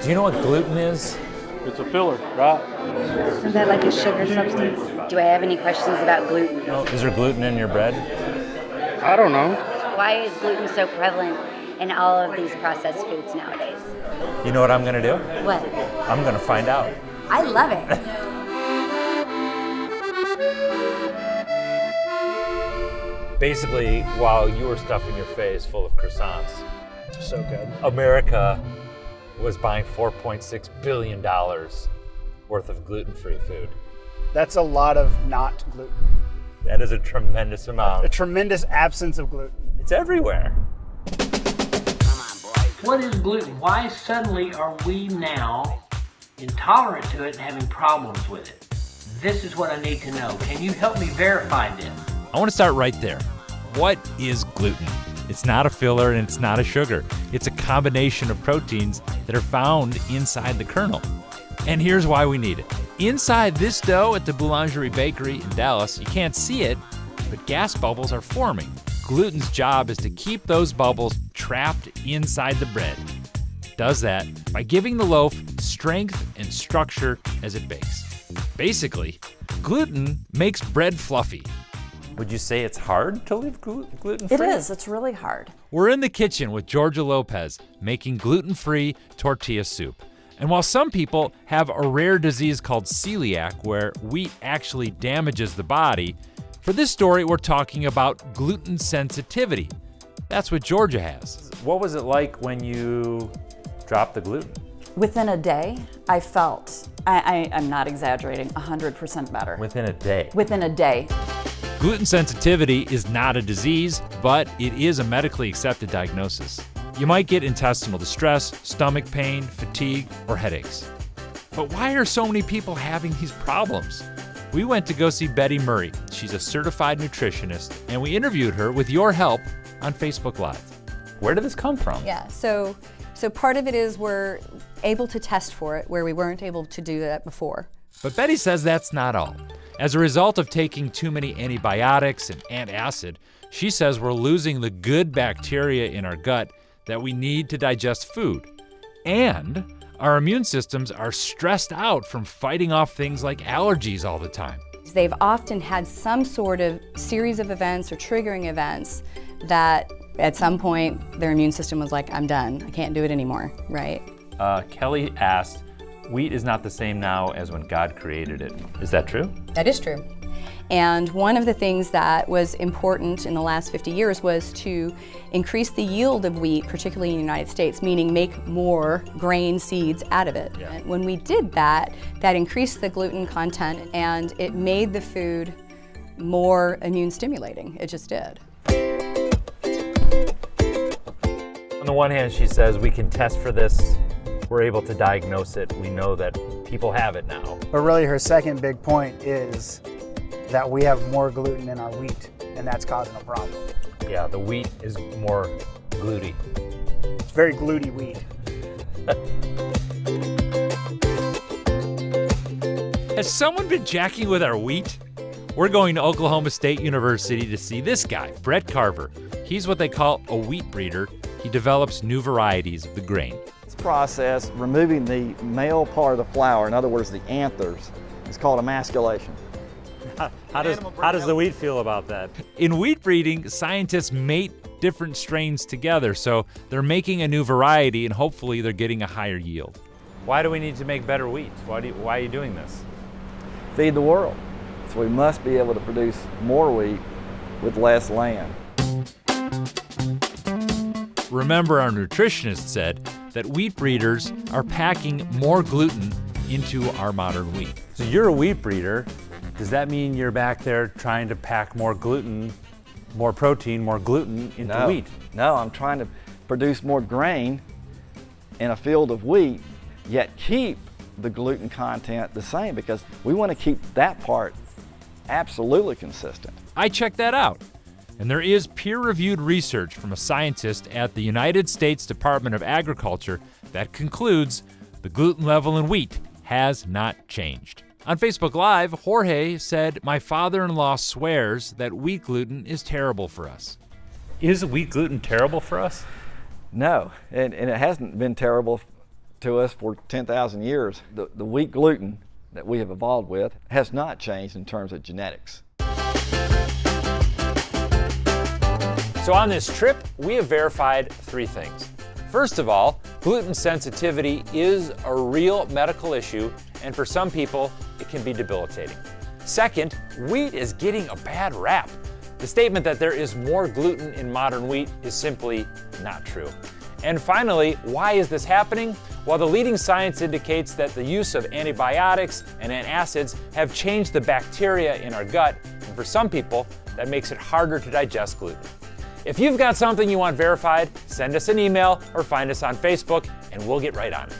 Do you know what gluten is? It's a filler, right? Isn't that like a sugar substance? Do I have any questions about gluten? Is there gluten in your bread? I don't know. Why is gluten so prevalent in all of these processed foods nowadays? You know what I'm going to do? What? I'm going to find out. I love it. Basically, while you were stuffing your face full of croissants, So good. America was buying $4.6 billion worth of gluten-free food. That's a lot of not gluten. That is a tremendous A amount. tremendous absence of gluten. It's everywhere. What is gluten? Why suddenly are we now intolerant to it and having problems with it? This is what I need to know. Can you help me verify this? I want to start right there. What is gluten? It's not a filler and it's not a sugar. It's a combination of proteins that are found inside the kernel. And here's why we need it. Inside this dough at the Boulangerie Bakery in Dallas, you can't see it, but gas bubbles are forming. Gluten's job is to keep those bubbles trapped inside the bread. It does that by giving the loaf strength and structure as it bakes. Basically, gluten makes bread fluffy. Would you say it's hard to live gluten-free? It is. It's really hard. We're in the kitchen with Georgia Lopez making gluten-free tortilla soup. And while some people have a rare disease called celiac, where wheat actually damages the body, for this story we're talking about gluten sensitivity. That's what Georgia has. What was it like when you dropped the gluten? Within a day, I felt, I'm not exaggerating, 100% better. Within a day. Within a day. Gluten sensitivity is not a disease, but it is a medically accepted diagnosis. You might get intestinal distress, stomach pain, fatigue, or headaches. But why are so many people having these problems? We went to go see Betty Murray. She's a certified nutritionist, and we interviewed her with your help on Facebook Live. Where did this come from? Yeah, so part of it is we're able to test for it where we weren't able to do that before. But Betty says that's not all. As a result of taking too many antibiotics and antacid, she says we're losing the good bacteria in our gut that we need to digest food. And our immune systems are stressed out from fighting off things like allergies all the time. They've often had some sort of series of events or triggering events that at some point their immune system was like, I'm done, I can't do it anymore, right? Kelly asked, wheat is not the same now as when God created it. Is that true? That is true. And one of the things that was important in the last 50 years was to increase the yield of wheat, particularly in the United States, meaning make more grain seeds out of it. Yeah. And when we did that, that increased the gluten content and it made the food more immune stimulating. It just did. On the one hand, she says we can test for this. We're able to diagnose it. We know that people have it now. But really her second big point is that we have more gluten in our wheat, and that's causing a problem. Yeah, the wheat is more gluty. It's very gluty wheat. Has someone been jacking with our wheat? We're going to Oklahoma State University to see this guy, Brett Carver. He's what they call a wheat breeder. He develops new varieties of the grain. This process, removing the male part of the flower, in other words, the anthers, is called emasculation. How does the wheat feel about that? In wheat breeding, scientists mate different strains together, so they're making a new variety and hopefully they're getting a higher yield. Why do we need to make better wheat? Why are you doing this? Feed the world. So we must be able to produce more wheat with less land. Remember, our nutritionist said that wheat breeders are packing more gluten into our modern wheat. So you're a wheat breeder. Does that mean you're back there trying to pack more gluten, more protein, more gluten into wheat? No, I'm trying to produce more grain in a field of wheat, yet keep the gluten content the same because we want to keep that part absolutely consistent. I checked that out. And there is peer-reviewed research from a scientist at the United States Department of Agriculture that concludes the gluten level in wheat has not changed. On Facebook Live, Jorge said, "My father-in-law swears that wheat gluten is terrible for us." Is wheat gluten terrible for us? No, and it hasn't been terrible to us for 10,000 years. The wheat gluten that we have evolved with has not changed in terms of genetics. So on this trip, we have verified 3 things. First of all, gluten sensitivity is a real medical issue, and for some people, it can be debilitating. Second, wheat is getting a bad rap. The statement that there is more gluten in modern wheat is simply not true. And finally, why is this happening? Well, the leading science indicates that the use of antibiotics and antacids have changed the bacteria in our gut, and for some people, that makes it harder to digest gluten. If you've got something you want verified, send us an email or find us on Facebook, and we'll get right on it.